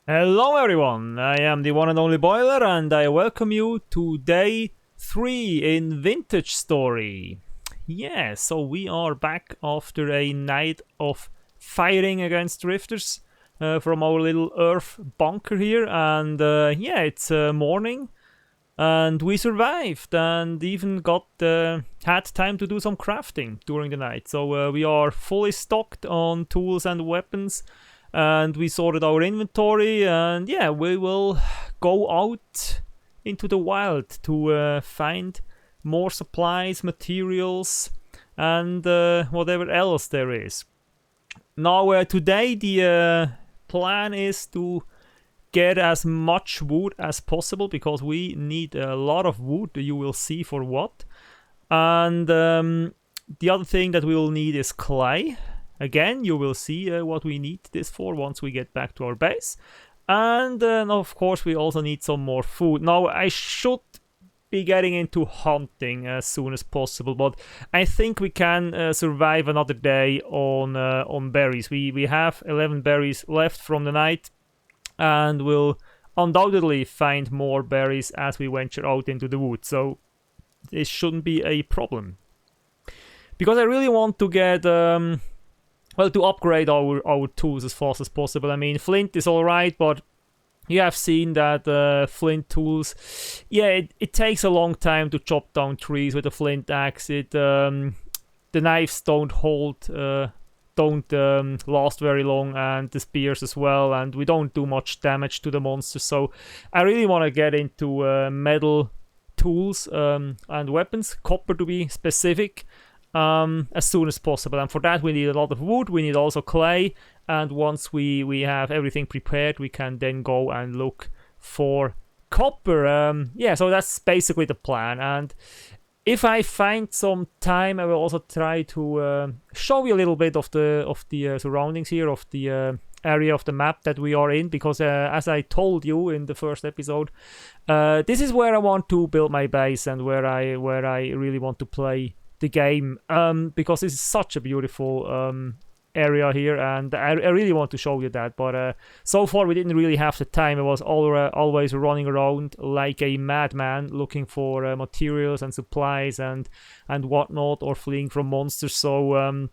Hello everyone, I am the one and only Boiler and I welcome you to day 3 in Vintage Story. Yeah, so we are back after a night of fighting against drifters from our little earth bunker here, and yeah, it's morning and we survived and even got had time to do some crafting during the night. So we are fully stocked on tools and weapons, and we sorted our inventory, and yeah, we will go out into the wild to find more supplies, materials, and whatever else there is. Now today the plan is to get as much wood as possible because we need a lot of wood. You will see for what. And the other thing that we will need is clay. Again, you will see what we need this for once we get back to our base. And of course we also need some more food. Now I should be getting into hunting as soon as possible, but I think we can survive another day on berries. We have 11 berries left from the night, and we'll undoubtedly find more berries as we venture out into the woods, so this shouldn't be a problem. Because I really want to get well, to upgrade our tools as fast as possible. I mean, flint is alright, but you have seen that flint tools, yeah, it takes a long time to chop down trees with a flint axe. The knives don't hold, don't last very long, and the spears as well, and we don't do much damage to the monsters. So I really want to get into metal tools and weapons, copper to be specific, as soon as possible. And for that we need a lot of wood, we need also clay, and once we have everything prepared, we can then go and look for copper. Yeah, so that's basically the plan. And if I find some time, I will also try to show you a little bit of the surroundings here, of the area of the map that we are in, because as I told you in the first episode, this is where I want to build my base and where I really want to play the game, because this is such a beautiful area here, and I really want to show you that. But so far we didn't really have the time. I was always running around like a madman looking for materials and supplies and whatnot, or fleeing from monsters. So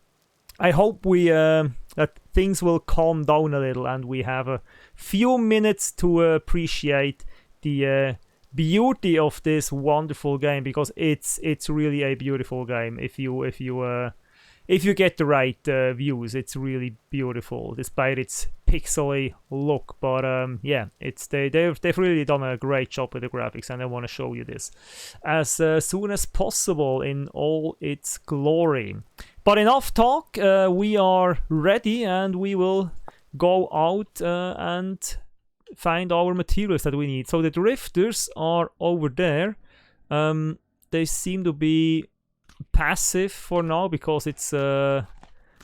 I hope we that things will calm down a little and we have a few minutes to appreciate the beauty of this wonderful game, because it's really a beautiful game. If you get the right views, it's really beautiful despite its pixely look. But yeah, they've really done a great job with the graphics, and I want to show you this as soon as possible in all its glory. But enough talk, we are ready and we will go out and find our materials that we need. So the drifters are over there. They seem to be passive for now because it's well,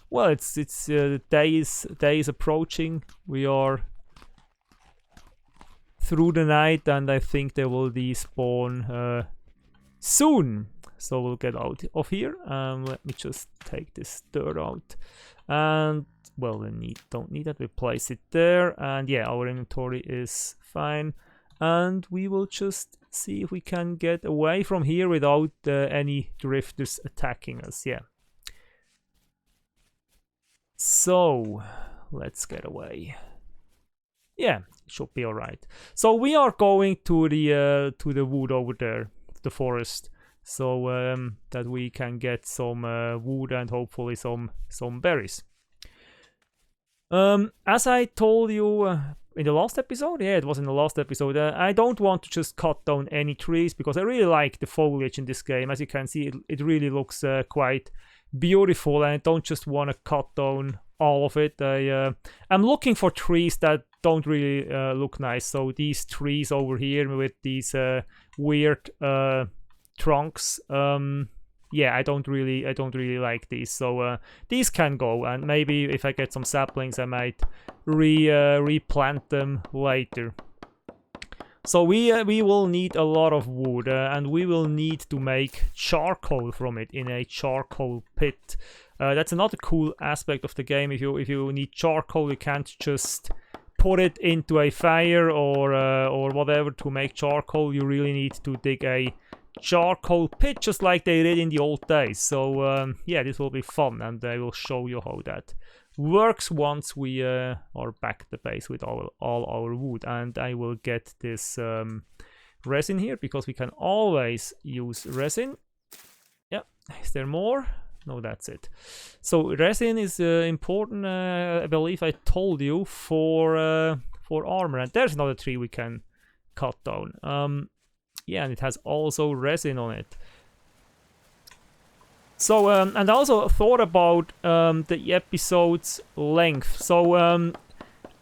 it's day is approaching. We are through the night, and I think they will despawn soon. So we'll get out of here. Let me just take this dirt out, and well, we don't need that. We place it there, and yeah, our inventory is fine, and we will just see if we can get away from here without any drifters attacking us. Yeah. So let's get away. Yeah, it should be all right. So we are going to the wood over there, the forest, so that we can get some wood and hopefully some berries. As I told you in the last episode, yeah, it was in the last episode, I don't want to just cut down any trees because I really like the foliage in this game. As you can see, it really looks quite beautiful, and I don't just want to cut down all of it. I'm looking for trees that don't really look nice. So these trees over here with these weird trunks, yeah, I don't really like these. So these can go, and maybe if I get some saplings, I might replant them later. So we will need a lot of wood, and we will need to make charcoal from it in a charcoal pit. That's another cool aspect of the game. If you need charcoal, you can't just put it into a fire or whatever to make charcoal, you really need to dig a charcoal pit, just like they did in the old days. So yeah, this will be fun, and I will show you how that works once we are back at the base with all our wood. And I will get this resin here, because we can always use resin. Yeah, is there more? No, that's it. So resin is important, I believe I told you, for armor. And there's another tree we can cut down. Yeah, and it has also resin on it. So, and I also thought about the episode's length. So, I'm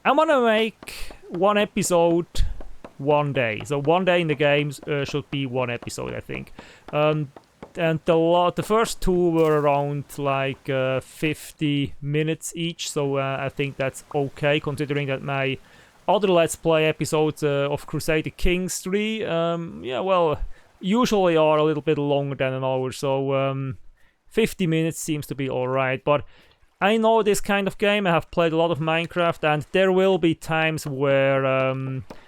gonna make one episode one day. So, one day in the games should be one episode, I think. And the first two were around like 50 minutes each. So, I think that's okay, considering that my other Let's Play episodes of Crusader Kings 3, yeah, well, usually are a little bit longer than an hour. So, 50 minutes seems to be alright, but I know this kind of game. I have played a lot of Minecraft, and there will be times where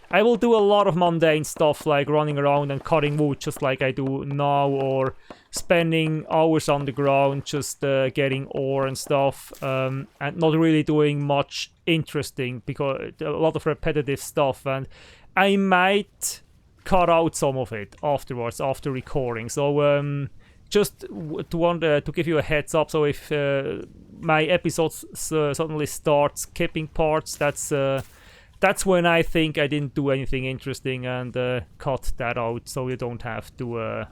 I will do a lot of mundane stuff, like running around and cutting wood, just like I do now, or spending hours on the ground just getting ore and stuff, and not really doing much interesting, because a lot of repetitive stuff, and I might cut out some of it afterwards, after recording. So just to give you a heads up, so if my episodes suddenly start skipping parts, that's when I think I didn't do anything interesting, and cut that out, so you don't have to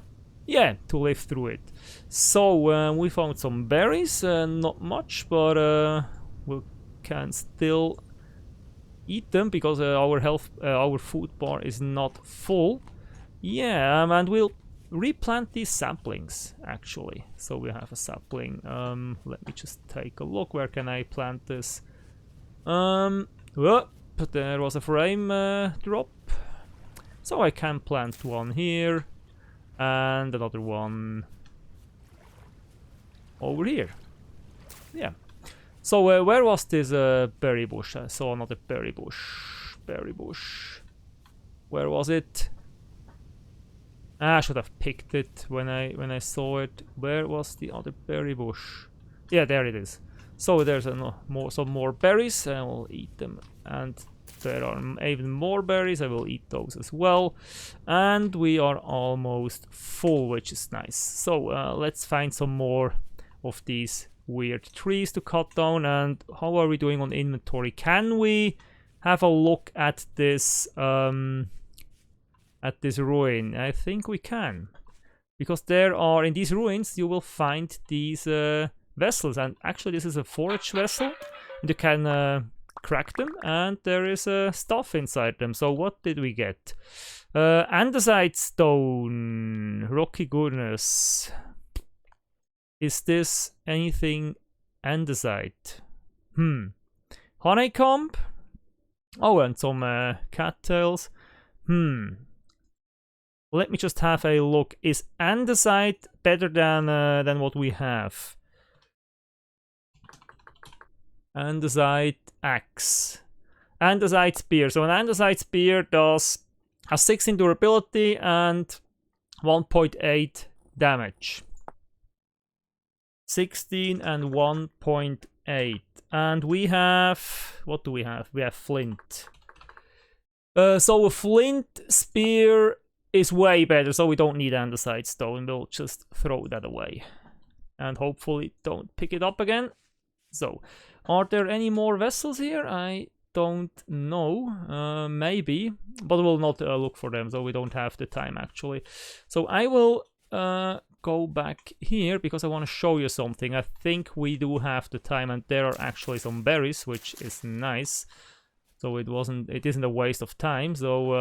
yeah, to live through it. So we found some berries, not much, but we can still eat them, because our food bar is not full. Yeah, and we'll replant these saplings, actually. So we have a sapling. Let me just take a look. Where can I plant this? But there was a frame drop, so I can plant one here and another one over here. Yeah. So where was this berry bush? I saw another berry bush. Berry bush. Where was it? I should have picked it when I saw it. Where was the other berry bush? Yeah, there it is. So there's some more berries. I will eat them, and there are even more berries. I will eat those as well. And we are almost full, which is nice. So let's find some more of these weird trees to cut down. And how are we doing on inventory? Can we have a look at this ruin? I think we can, because there are, in these ruins you will find these vessels, and actually this is a forage vessel, and you can crack them, and there is stuff inside them. So what did we get? Andesite stone, rocky goodness. Is this anything andesite? Honeycomb. Oh, and some cattails. Let me just have a look. Is andesite better than what we have? Andesite axe. Andesite spear. So an andesite spear has 16 durability and 1.8 damage. 16 and 1.8. And we have... what do we have? We have flint. So a flint spear is way better, so we don't need andesite stone. We'll just throw that away. And hopefully don't pick it up again. So, are there any more vessels here? I don't know. Maybe, but we'll not look for them, so we don't have the time actually. So I will go back here, because I want to show you something. I think we do have the time, and there are actually some berries, which is nice. So it isn't a waste of time. So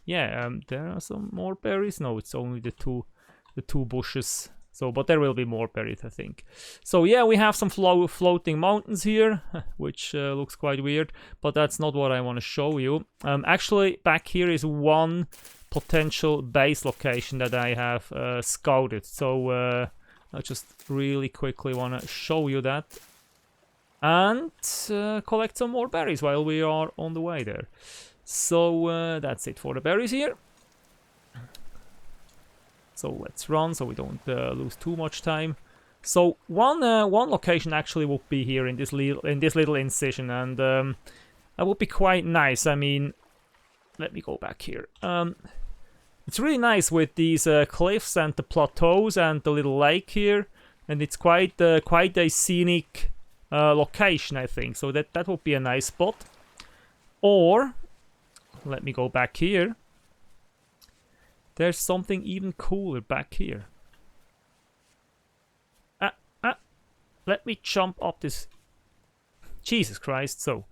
yeah, there are some more berries. No, it's only the two bushes. So, but there will be more berries, I think. So yeah, we have some floating mountains here, which looks quite weird, but that's not what I want to show you. Actually, back here is one potential base location that I have scouted. So I just really quickly want to show you that. and collect some more berries while we are on the way there. So that's it for the berries here. So let's run so we don't lose too much time. So one location actually would be here in this little incision, and that would be quite nice. I mean, let me go back here. It's really nice with these cliffs and the plateaus and the little lake here, and it's quite a scenic location, I think. So that would be a nice spot. Or let me go back here. There's something even cooler back here. Let me jump up this. Jesus Christ! So,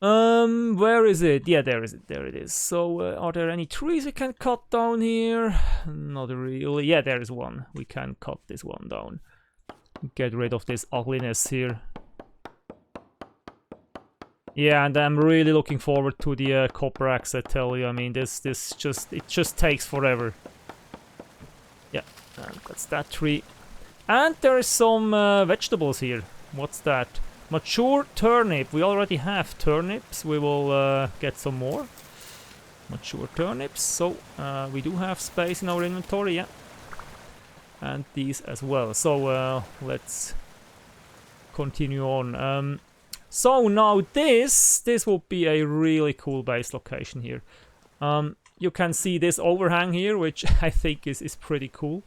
where is it? Yeah, there is it. There it is. So, are there any trees we can cut down here? Not really. Yeah, there is one. We can cut this one down. Get rid of this ugliness here. Yeah, and I'm really looking forward to the copper axe, I tell you. I mean, it just takes forever. Yeah, and that's that tree. And there is some vegetables here. What's that? Mature turnip. We already have turnips. We will get some more. Mature turnips. So, we do have space in our inventory, yeah. And these as well. So, let's continue on. So now this would be a really cool base location here. You can see this overhang here, which I think is pretty cool.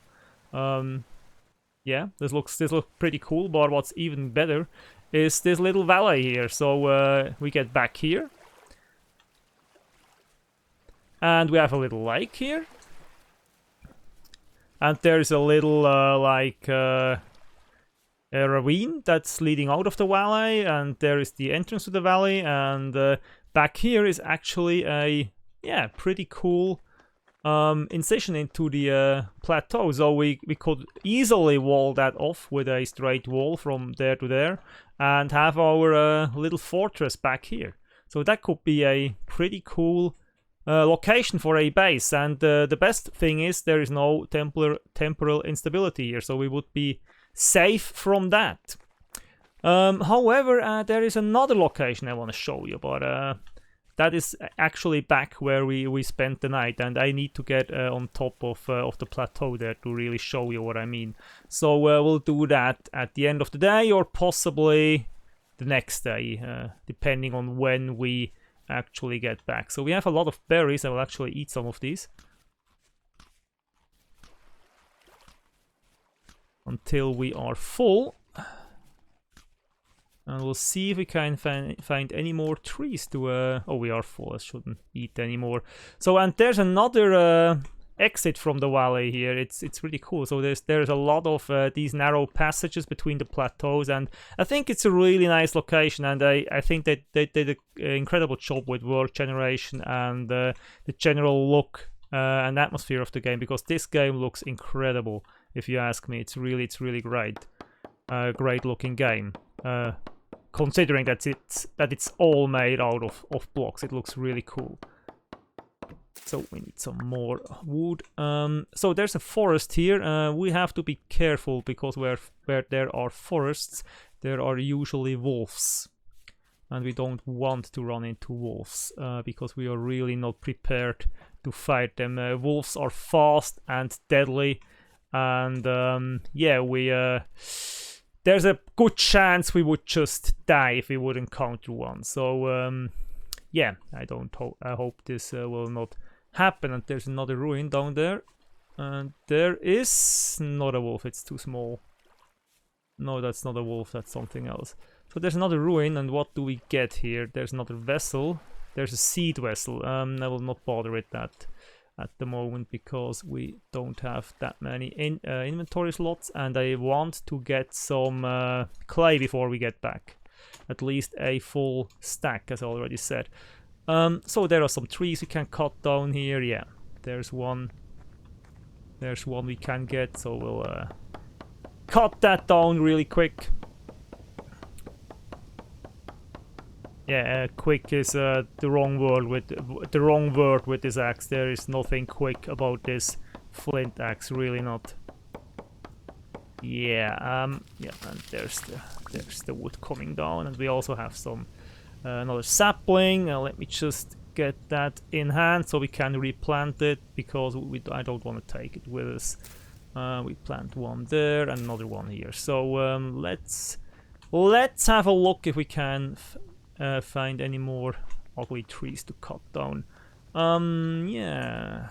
Yeah, this looks pretty cool. But what's even better is this little valley here. So we get back here, and we have a little lake here, and there's a little a ravine that's leading out of the valley, and there is the entrance to the valley, and back here is actually a pretty cool incision into the plateau. So we could easily wall that off with a straight wall from there to there and have our little fortress back here. So that could be a pretty cool location for a base, and the best thing is there is no temporal instability here, so we would be safe from that. However, there is another location I want to show you, but that is actually back where we spent the night, and I need to get on top of the plateau there to really show you what I mean. So we'll do that at the end of the day, or possibly the next day, depending on when we actually get back. So we have a lot of berries. I will actually eat some of these until we are full, and we'll see if we can find any more trees to oh, we are full. I shouldn't eat anymore. So, and there's another exit from the valley here. It's really cool. So there's a lot of these narrow passages between the plateaus, and I think it's a really nice location, and I think that they did an incredible job with world generation and the general look and atmosphere of the game, because this game looks incredible. If you ask me, it's really great, great looking game. Considering that it's all made out of blocks, it looks really cool. So we need some more wood. So there's a forest here. We have to be careful, because where there are forests, there are usually wolves, and we don't want to run into wolves because we are really not prepared to fight them. Wolves are fast and deadly. And yeah, there's a good chance we would just die if we would encounter one. So yeah, I hope this will not happen. And there's another ruin down there, and there is not a wolf. It's too small. No, that's not a wolf. That's something else. So there's another ruin, and what do we get here? There's another vessel. There's a seed vessel. I will not bother with that at the moment, because we don't have that many inventory slots, and I want to get some clay before we get back. At least a full stack, as I already said. So there are some trees we can cut down here. Yeah, there's one we can get, so we'll cut that down really quick. Yeah, quick is the wrong word with this axe. There is nothing quick about this flint axe, really not. Yeah, and there's the wood coming down, and we also have some another sapling. Let me just get that in hand so we can replant it, because I don't want to take it with us. We plant one there and another one here. So let's have a look if we can find any more ugly trees to cut down. Yeah.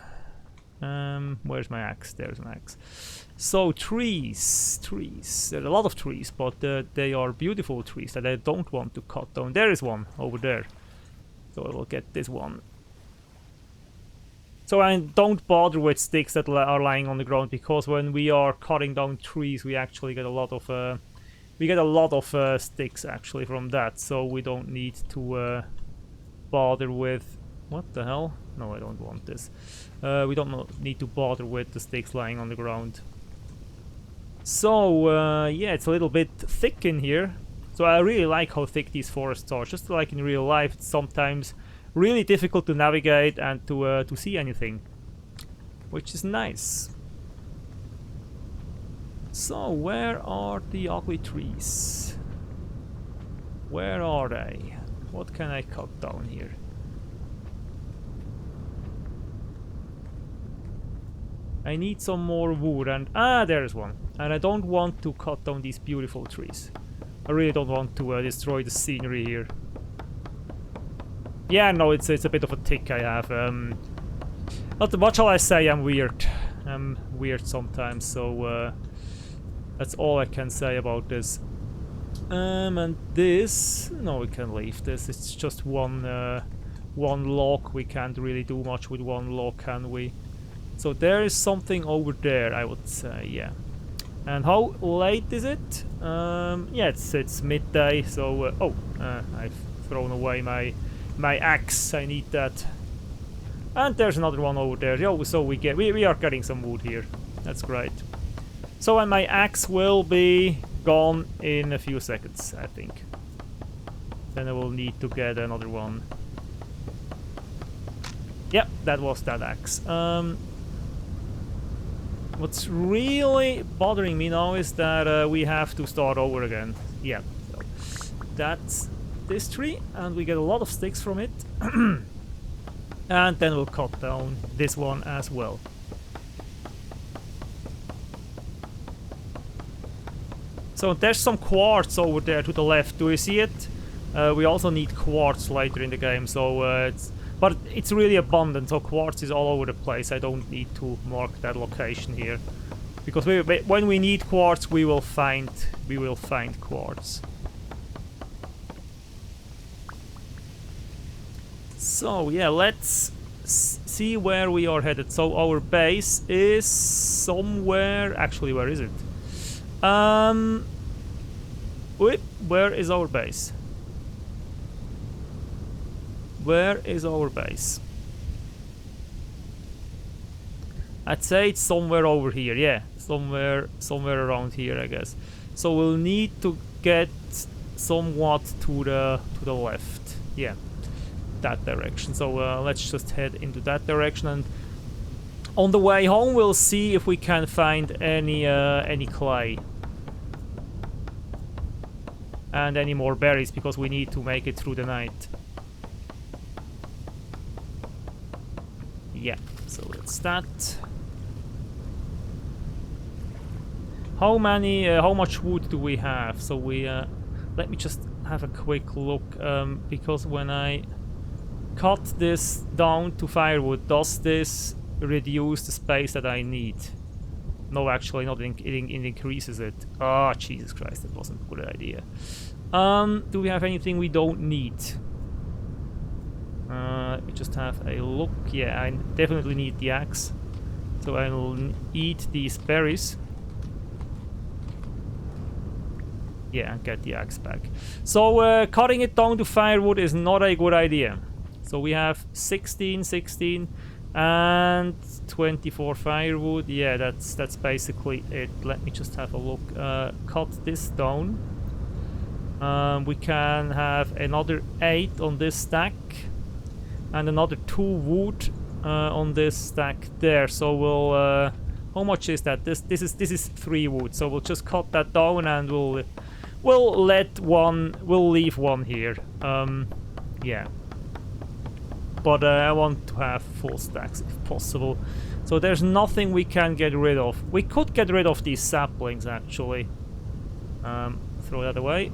Where's my axe? There's an axe. So trees. There are a lot of trees, but they are beautiful trees that I don't want to cut down. There is one over there. So I will get this one. So I don't bother with sticks that are lying on the ground, because when we are cutting down trees, we actually get a lot of sticks actually from that. So we don't need to bother with. What the hell? No, I don't want this. We don't need to bother with the sticks lying on the ground. So yeah, it's a little bit thick in here. So I really like how thick these forests are. Just like in real life, it's sometimes really difficult to navigate and to see anything, which is nice. So where are the ugly trees? Where are they? What can I cut down here? I need some more wood, and there's one. And I don't want to cut down these beautiful trees. I really don't want to destroy the scenery here. Yeah, no, it's a bit of a tick I have. What shall I say? I'm weird. I'm weird sometimes, so that's all I can say about this. And this, no, we can leave this. It's just one log. We can't really do much with one log, can we? So there is something over there, I would say, yeah. And how late is it? Yeah, it's midday. So I've thrown away my axe. I need that. And there's another one over there. Yo, so we are getting some wood here. That's great. So and my axe will be gone in a few seconds, I think. Then I will need to get another one. Yep, that was that axe. What's really bothering me now is that we have to start over again. Yeah, so that's this tree, and we get a lot of sticks from it. And then we'll cut down this one as well. So there's some quartz over there to the left. Do you see it? We also need quartz later in the game, so but it's really abundant, so quartz is all over the place. I don't need to mark that location here, because when we need quartz, we will find quartz. So yeah, let's see where we are headed. So our base is somewhere. Actually, where is it? Where is our base? Where is our base? I'd say it's somewhere over here. Yeah, somewhere around here, I guess. So we'll need to get somewhat to the left. Yeah, that direction. So let's just head into that direction, and on the way home we'll see if we can find any clay and any more berries, because we need to make it through the night. Yeah, so that's that. How much wood do we have? So we let me just have a quick look, because when I cut this down to firewood, does this reduce the space that I need? No, actually not. It increases it. Oh, Jesus Christ, that wasn't a good idea. Do we have anything we don't need? Let me just have a look. Yeah, I definitely need the axe, so I'll eat these berries. Yeah, and get the axe back. So cutting it down to firewood is not a good idea. So we have 16, and 24 firewood. Yeah, that's basically it. Let me just have a look. Cut this down. We can have another 8 on this stack, and another 2 wood on this stack there. So How much is that? This is 3 wood, so we'll just cut that down and we'll leave one here. Yeah. But I want to have full stacks if possible. So there's nothing we can get rid of. We could get rid of these saplings actually. Throw that away.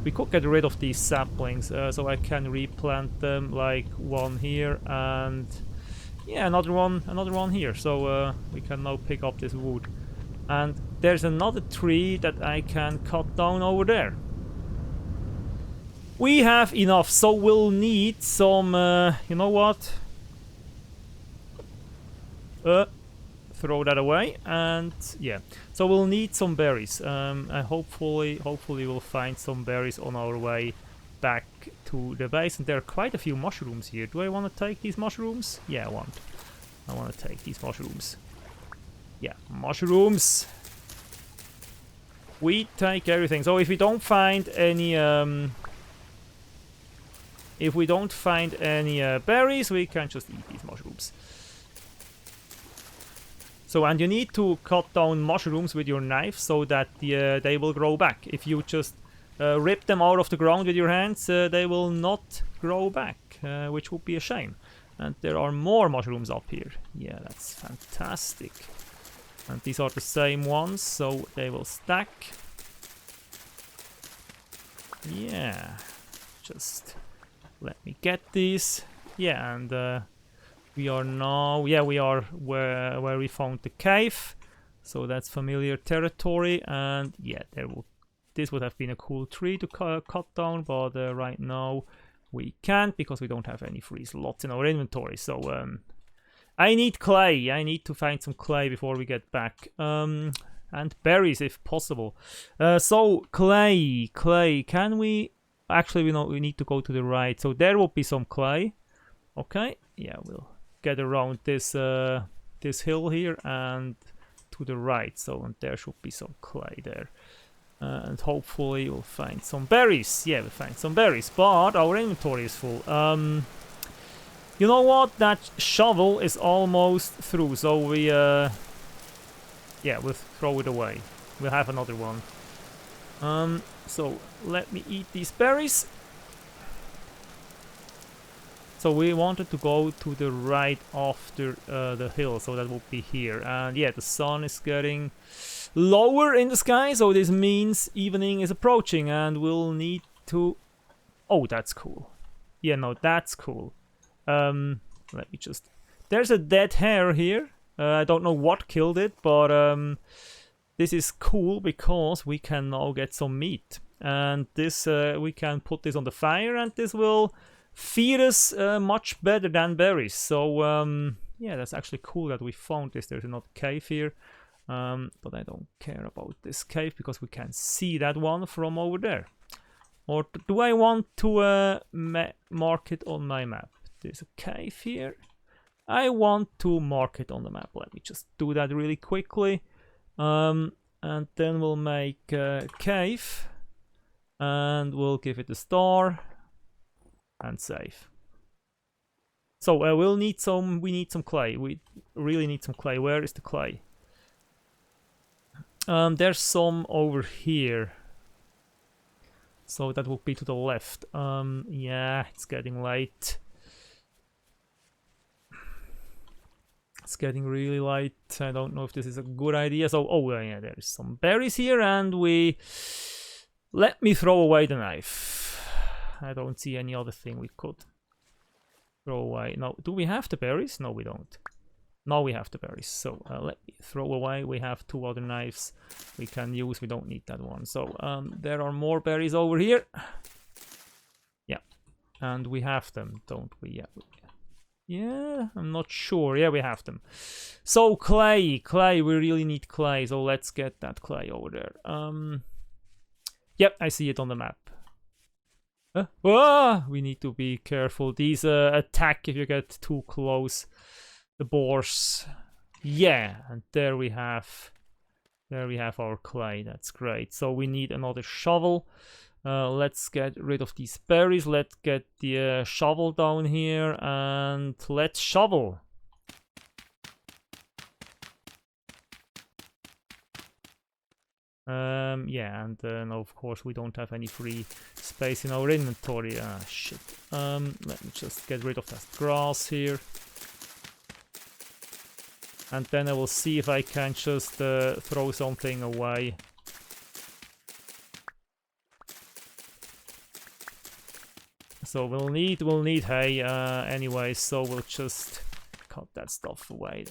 We could get rid of these saplings, so I can replant them, like one here and yeah, another one here. So we can now pick up this wood. And there's another tree that I can cut down over there. We have enough, so we'll need some, you know what? Throw that away, and yeah. So we'll need some berries. And hopefully we'll find some berries on our way back to the base. And there are quite a few mushrooms here. Do I want to take these mushrooms? Yeah, I want to take these mushrooms. Yeah, mushrooms. We take everything. So if we don't find any, berries, we can just eat these mushrooms. So, and you need to cut down mushrooms with your knife so that they will grow back. If you just rip them out of the ground with your hands, they will not grow back, which would be a shame. And there are more mushrooms up here. Yeah, that's fantastic. And these are the same ones, so they will stack. Yeah, just let me get these. Yeah, and we are now, yeah, we are where we found the cave. So that's familiar territory, and yeah, this would have been a cool tree to cut down, but right now we can't because we don't have any free slots in our inventory. So I need clay. I need to find some clay before we get back. And berries if possible. So clay. Can we? Actually, we need to go to the right. So there will be some clay. Okay. Yeah, we'll get around this this hill here and to the right. So and there should be some clay there. And hopefully we'll find some berries. Yeah, we'll find some berries, but our inventory is full. You know what? That shovel is almost through, so we yeah, we'll throw it away. We'll have another one. So let me eat these berries. So we wanted to go to the right after the hill, so that will be here. And yeah, the sun is getting lower in the sky, so this means evening is approaching, and we'll need to... Oh, that's cool. Yeah, no, that's cool. Let me just... There's a dead hare here. I don't know what killed it, but this is cool because we can now get some meat. And this, we can put this on the fire, and this will feed us much better than berries. So, yeah, that's actually cool that we found this. There's another cave here. But I don't care about this cave because we can see that one from over there. Or do I want to mark it on my map? There's a cave here. I want to mark it on the map. Let me just do that really quickly. And then we'll make a cave. And we'll give it a star. And save. So we need some clay. We really need some clay. Where is the clay? There's some over here. So that will be to the left. Yeah, it's getting late. It's getting really light. I don't know if this is a good idea. So, oh yeah, there's some berries here, and let me throw away the knife. I don't see any other thing we could throw away. No, do we have the berries? No, we don't. Now we have the berries, so let me throw away. We have 2 other knives we can use. We don't need that one. So there are more berries over here. Yeah, and we have them, don't we? Yeah. Yeah, I'm not sure. Yeah, we have them. So clay, we really need clay. So let's get that clay over there. Yep, I see it on the map. We need to be careful. These attack if you get too close. The boars. Yeah, and there we have our clay. That's great. So we need another shovel. Let's get rid of these berries. Let's get the shovel down here and let's shovel. Yeah, and of course we don't have any free space in our inventory. Ah, shit. Let me just get rid of that grass here. And then I will see if I can just throw something away. So we'll need hay anyway, so we'll just cut that stuff away.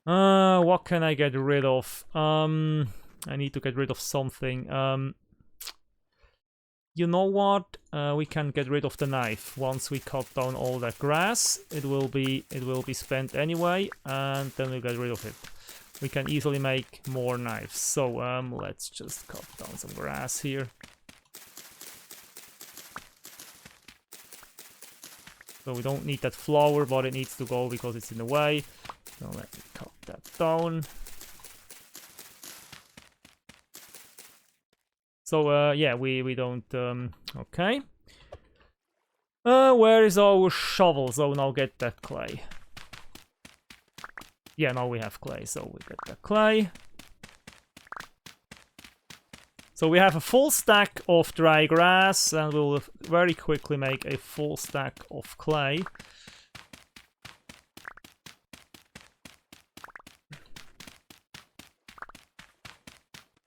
What can I get rid of? I need to get rid of something. You know what? We can get rid of the knife once we cut down all that grass. It will be spent anyway, and then we'll get rid of it. We can easily make more knives. So let's just cut down some grass here. So we don't need that flower, but it needs to go because it's in the way. So let me cut that down. So yeah, we don't okay. Where is our shovel? So now get that clay. Yeah, now we have clay, so we get that clay. So we have a full stack of dry grass, and we'll very quickly make a full stack of clay.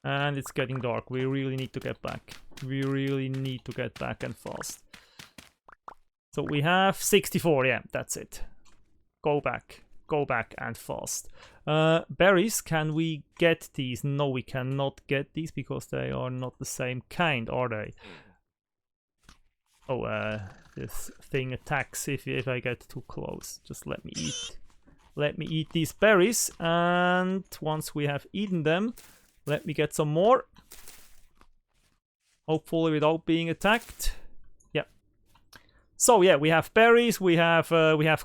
And it's getting dark. We really need to get back. We really need to get back and fast. So we have 64, yeah, that's it. Go back and fast. Berries, can we get these? No, we cannot get these because they are not the same kind, are they? Oh, this thing attacks if I get too close. Just let me eat. Let me eat these berries, and once we have eaten them, let me get some more. Hopefully without being attacked. So yeah, we have berries, we have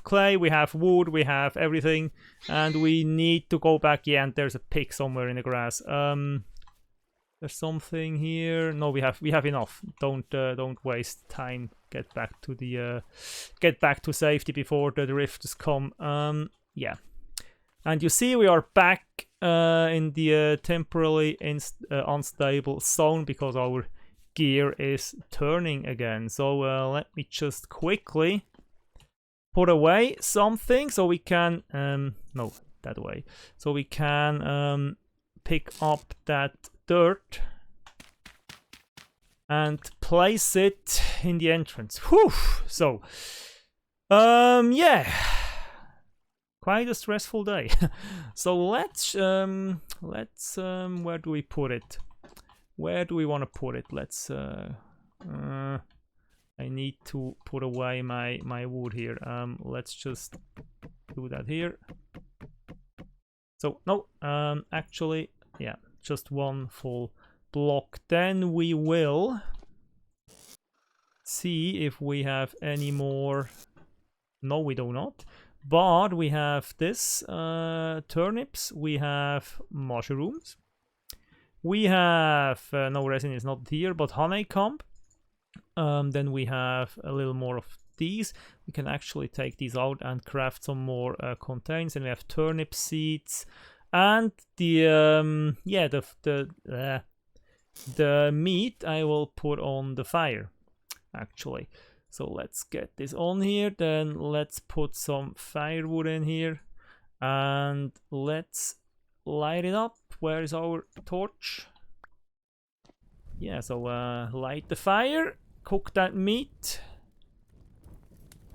clay, we have wood, we have everything, and we need to go back. Yeah, and there's a pig somewhere in the grass. There's something here. No, we have enough. Don't waste time. Get back to safety before the drifters come. Yeah, and you see we are back in the temporarily unstable zone because our gear is turning again. So let me just quickly put away something so we can no, that way, so we can pick up that dirt and place it in the entrance. Whew. So yeah, quite a stressful day. So let's where do we put it? Where do we want to put it? Let's I need to put away my wood here. Let's just do that here. So no, actually, yeah, just one full block. Then we will see if we have any more. No, we do not. But we have this turnips. We have mushrooms. We have, no, resin is not here, but honeycomb. Then we have a little more of these. We can actually take these out and craft some more containers. And we have turnip seeds. And the, yeah, the meat I will put on the fire, actually. So let's get this on here. Then let's put some firewood in here. And let's light it up. Where is our torch? Yeah, so light the fire, cook that meat.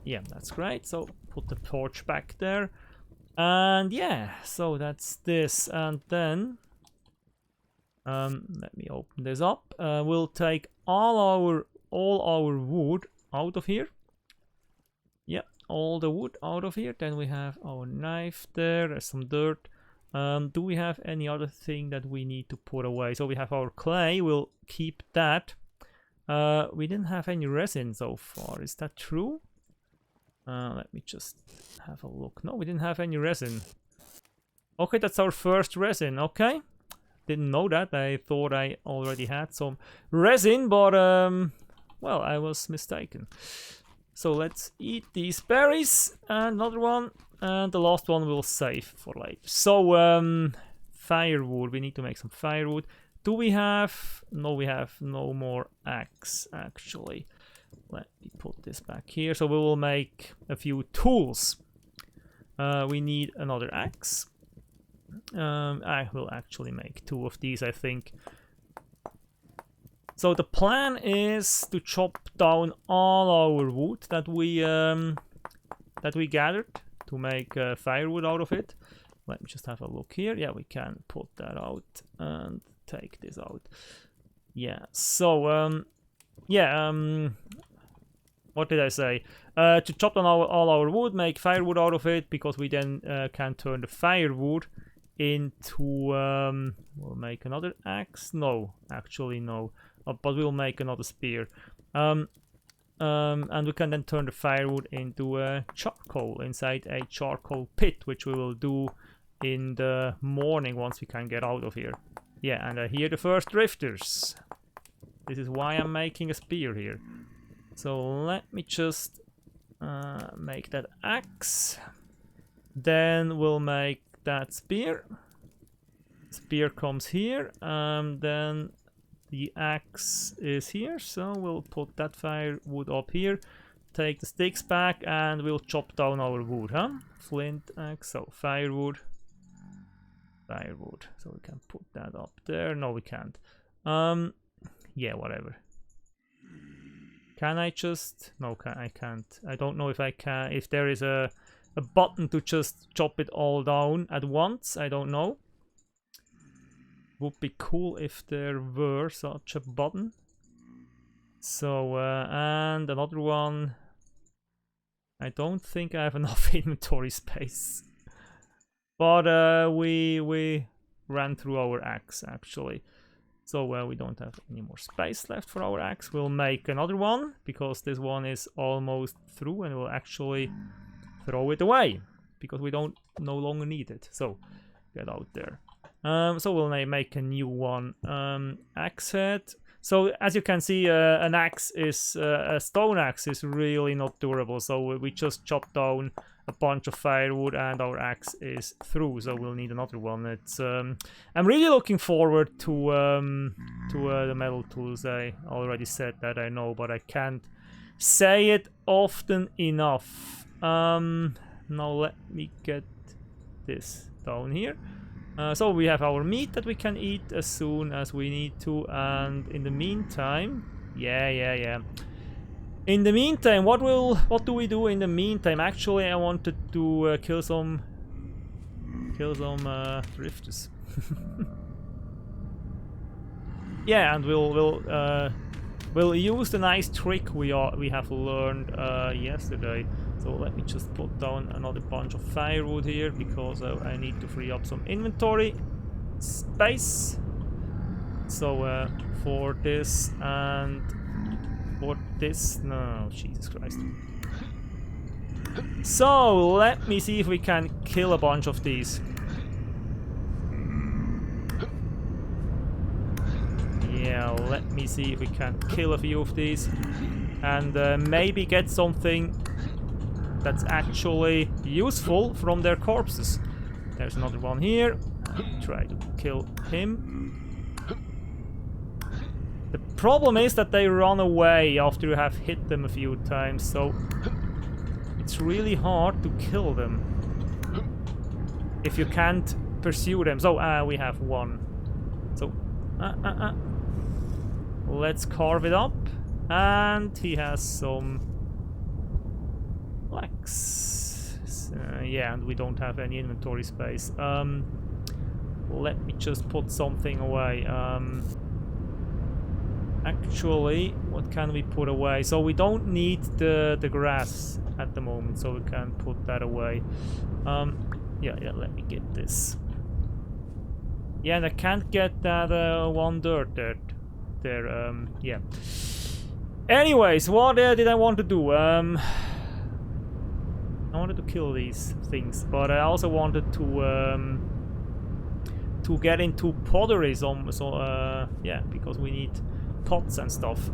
Yeah, that's great. So put the torch back there. And yeah, so that's this. And then let me open this up. We'll take all our wood out of here. Yeah, all the wood out of here. Then we have our knife there. There's some dirt. Do we have any other thing that we need to put away? So we have our clay, we'll keep that. We didn't have any resin so far, is that true? Let me just have a look. No, we didn't have any resin. Okay, that's our first resin, okay. Didn't know that, I thought I already had some resin, but well, I was mistaken. So let's eat these berries. And another one. And the last one we'll save for later. So, firewood. We need to make some firewood. Do we have... No, we have no more axe, actually. Let me put this back here. So we will make a few tools. We need another axe. I will actually make 2 of these, I think. So the plan is to chop down all our wood that we gathered to make firewood out of it. Let me just have a look here. Yeah, we can put that out and take this out. Yeah. So what did I say? To chop down all our wood, make firewood out of it, because we then can turn the firewood into... we'll make another axe? No, actually no. But we'll make another spear. And we can then turn the firewood into charcoal inside a charcoal pit, which we will do in the morning once we can get out of here. Yeah, and I hear the first drifters. This is why I'm making a spear here. So let me just make that axe. Then we'll make that spear. Spear comes here. Then the axe is here. So we'll put that firewood up here. Take the sticks back and we'll chop down our wood, huh? Flint axe. So firewood. Firewood. So we can put that up there. No, we can't. Yeah, whatever. Can I just... No, I can't. I don't know if I can... If there is a button to just chop it all down at once. I don't know. Would be cool if there were such a button. So, and another one. I don't think I have enough inventory space. But we ran through our axe, actually. So we don't have any more space left for our axe. We'll make another one, because this one is almost through, and we'll actually throw it away, because we don't no longer need it. So get out there. So we'll make a new one. Axe head. So as you can see, an axe is a stone axe is really not durable. So we just chopped down a bunch of firewood and our axe is through. So we'll need another one. It's I'm really looking forward to the metal tools. I already said that, I know, but I can't say it often enough. Now let me get this down here. So we have our meat that we can eat as soon as we need to, and in the meantime, yeah. In the meantime, what do we do in the meantime? Actually, I wanted to kill some drifters. Yeah, and we'll use the nice trick we have learned yesterday. So let me just put down another bunch of firewood here, because I need to free up some inventory space. So for this and for this, no, Jesus Christ. So let me see if we can kill a bunch of these. Yeah, let me see if we can kill a few of these and maybe get something that's actually useful from their corpses. There's another one here. Try to kill him. The problem is that they run away after you have hit them a few times, so it's really hard to kill them if you can't pursue them. So we have one. So let's carve it up, and he has some flax. Yeah, and we don't have any inventory space. Let me just put something away. Actually, what can we put away? So we don't need the grass at the moment, so we can put that away. Yeah, let me get this. Yeah, and I can't get that one dirt there. Yeah. Anyways, what did I want to do? I wanted to kill these things, but I also wanted to get into pottery. So yeah, because we need pots and stuff.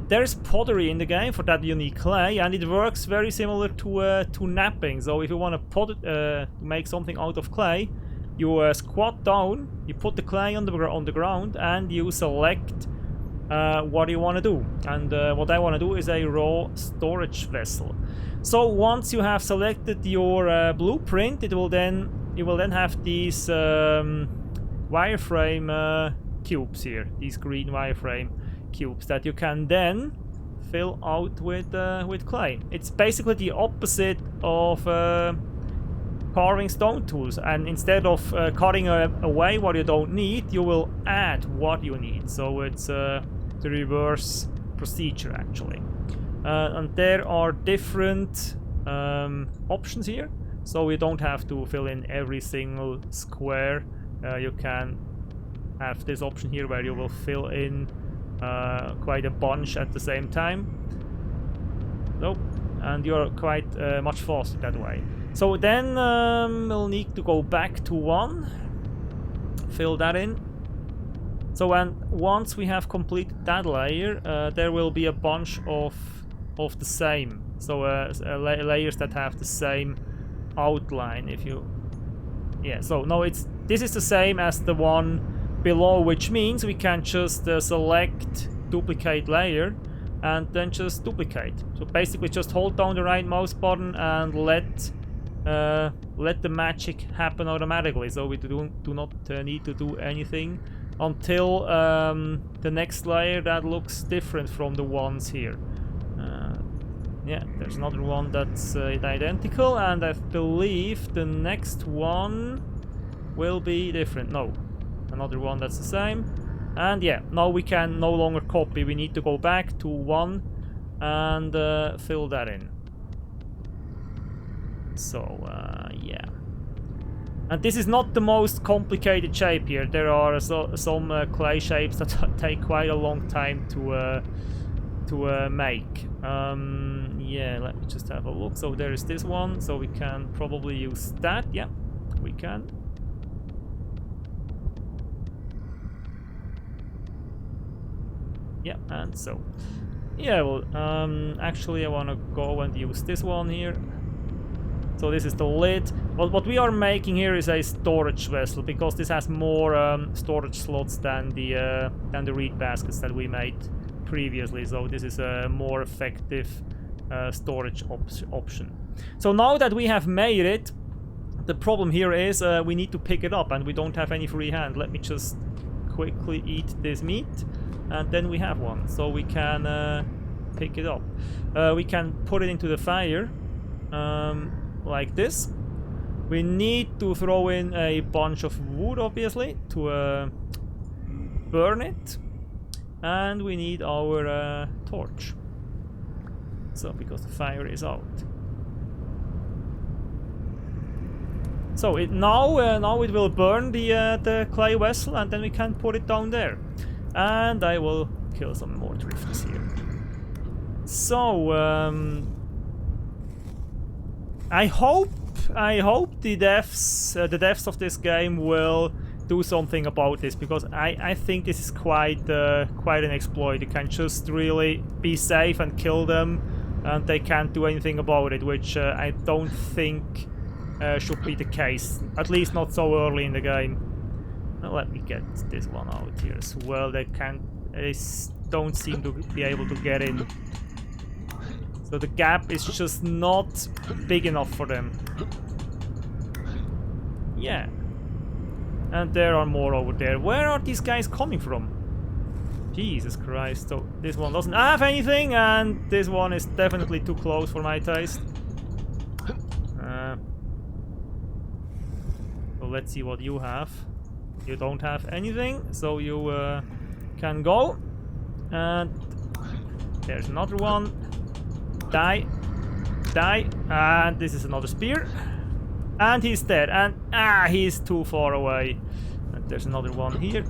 There's pottery in the game for that you need clay, and it works very similar to knapping. So if you want to make something out of clay, you squat down, you put the clay on the ground, and you select what you want to do. And what I want to do is a raw storage vessel. So once you have selected your blueprint, you will then have these wireframe cubes here, these green wireframe cubes that you can then fill out with clay. It's basically the opposite of carving stone tools, and instead of cutting away what you don't need, you will add what you need. So it's the reverse procedure actually. And there are different options here, so you don't have to fill in every single square. You can have this option here where you will fill in quite a bunch at the same time. Nope. And you're quite much faster that way. So then we'll need to go back to 1, fill that in. So once we have completed that layer, there will be a bunch of the same. So layers that have the same outline. If you, yeah. So no, this is the same as the one below, which means we can just select duplicate layer and then just duplicate. So basically just hold down the right mouse button and let the magic happen automatically. So we do not need to do anything until the next layer that looks different from the ones here. Yeah, there's another one that's identical, and I believe the next one will be different. No, another one that's the same. And yeah, now we can no longer copy. We need to go back to 1 and fill that in. So yeah, and this is not the most complicated shape here. There are some clay shapes that take quite a long time to make. Yeah, let me just have a look. So there is this one, so we can probably use that. Yeah, we can. Yeah, and so yeah, well, actually I want to go and use this one here. So this is the lid. Well, what we are making here is a storage vessel, because this has more storage slots than the reed baskets that we made previously. So this is a more effective storage option. So now that we have made it, the problem here is we need to pick it up, and we don't have any free hand. Let me just quickly eat this meat, and then we have one. So we can pick it up. We can put it into the fire. Like this. We need to throw in a bunch of wood, obviously, to burn it, and we need our torch. So because the fire is out. So now it will burn the clay vessel, and then we can put it down there. And I will kill some more drifters here. So I hope the devs of this game will do something about this, because I think this is quite an exploit. You can just really be safe and kill them, and they can't do anything about it, which I don't think should be the case, at least not so early in the game. Now let me get this one out here as well. They don't seem to be able to get in. So the gap is just not big enough for them. Yeah. And there are more over there. Where are these guys coming from? Jesus Christ. So this one doesn't have anything, and this one is definitely too close for my taste. So let's see what you have. You don't have anything, so you can go. And there's another one. Die, die, and this is another spear, and he's dead, and he's too far away. And there's another one here.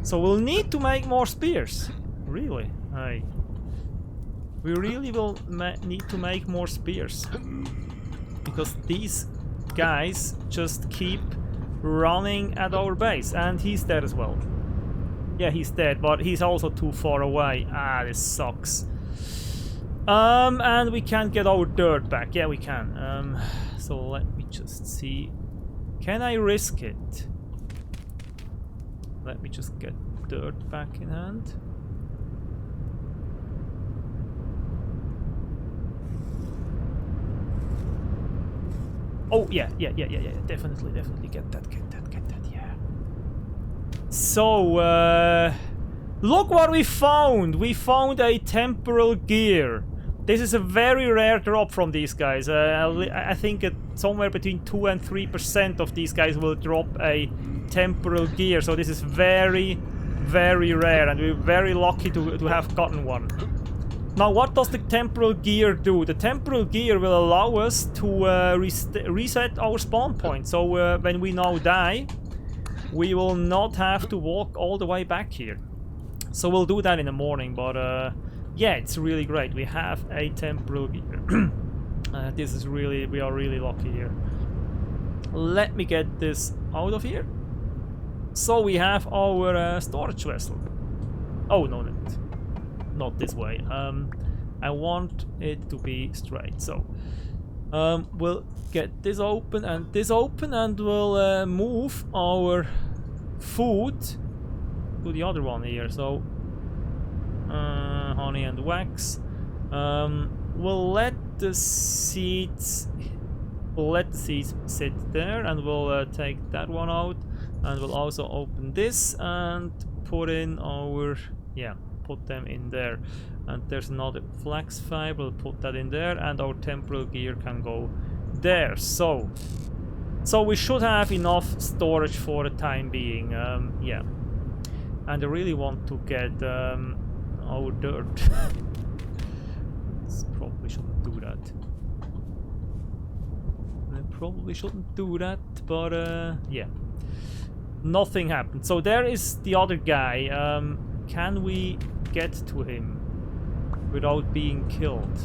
So we'll need to make more spears, really. We really will need to make more spears, because these guys just keep running at our base, and he's dead as well. Yeah, he's dead, but he's also too far away. Ah, this sucks. And we can't get our dirt back. Yeah, we can. So let me just see. Can I risk it? Let me just get dirt back in hand. Oh, yeah. Definitely get that, yeah. So, look what we found! We found a temporal gear. This is a very rare drop from these guys. I think somewhere between 2 and 3% of these guys will drop a temporal gear. So this is very, very rare, and we're very lucky to have gotten one. Now, what does the temporal gear do? The temporal gear will allow us to reset our spawn point. So when we now die, we will not have to walk all the way back here. So we'll do that in the morning, but yeah, it's really great. We have a temporal gear. This is really, we are really lucky here. Let me get this out of here. So we have our storage vessel. Oh, no, not this way. I want it to be straight. So we'll get this open, and we'll move our food to the other one here. So honey and wax. We'll let the seeds sit there, and we'll take that one out, and we'll also open this and put in our, yeah, put them in there. And there's another flax fiber, we'll put that in there, and our temporal gear can go there. So we should have enough storage for the time being. Yeah, and I really want to get our dirt. Probably shouldn't do that. I probably shouldn't do that, but yeah, nothing happened. So there is the other guy. Can we get to him without being killed?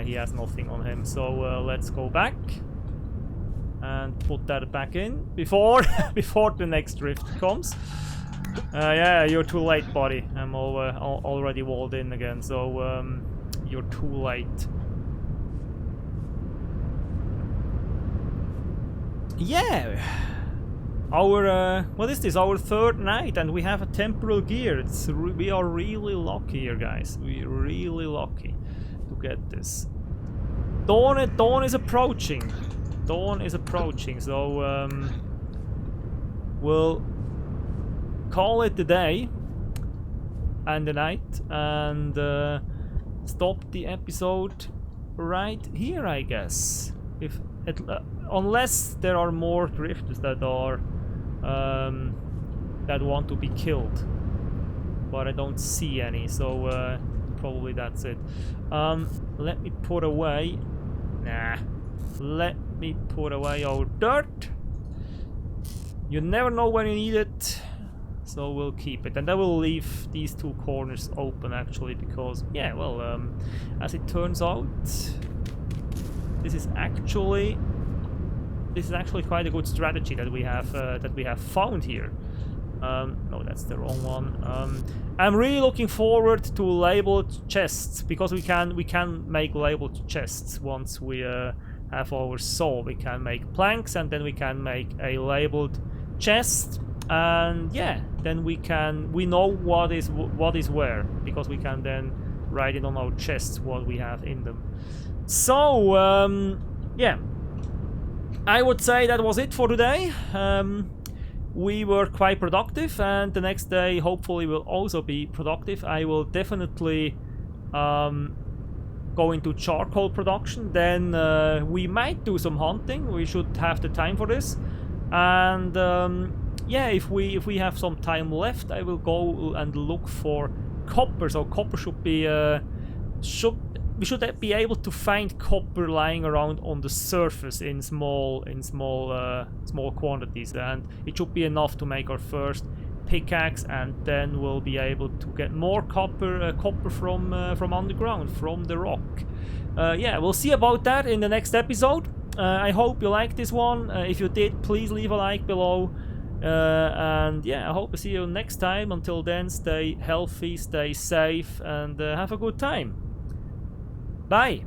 He has nothing on him, so let's go back and put that back in before before the next rift comes. Yeah, you're too late, buddy. I'm already walled in again, so you're too late. Yeah, our what is this? Our third night, and we have a temporal gear. We are really lucky here, guys. We're really lucky to get this. Dawn is approaching. Dawn is approaching, so we'll call it the day and the night, and stop the episode right here, I guess. If unless there are more drifters that are that want to be killed, but I don't see any, so probably that's it. Let me put away. Let me put away our dirt. You never know when you need it, so we'll keep it, and I will leave these two corners open actually, because yeah, well, as it turns out, this is actually quite a good strategy that we have found here. No, that's the wrong one. I'm really looking forward to labeled chests, because we can make labeled chests once we have our saw. We can make planks, and then we can make a labeled chest, and yeah, then we know what is where, because we can then write it on our chests what we have in them. So yeah, I would say that was it for today. We were quite productive, and the next day hopefully will also be productive. I will definitely go into charcoal production. Then we might do some hunting. We should have the time for this, and yeah, if we have some time left, I will go and look for copper. So copper should be we should be able to find copper lying around on the surface in small quantities, and it should be enough to make our first pickaxe, and then we'll be able to get more copper from underground, from the rock. Yeah, we'll see about that in the next episode. I hope you liked this one. If you did, please leave a like below. And yeah, I hope to see you next time. Until then, stay healthy, stay safe, and have a good time. Bye!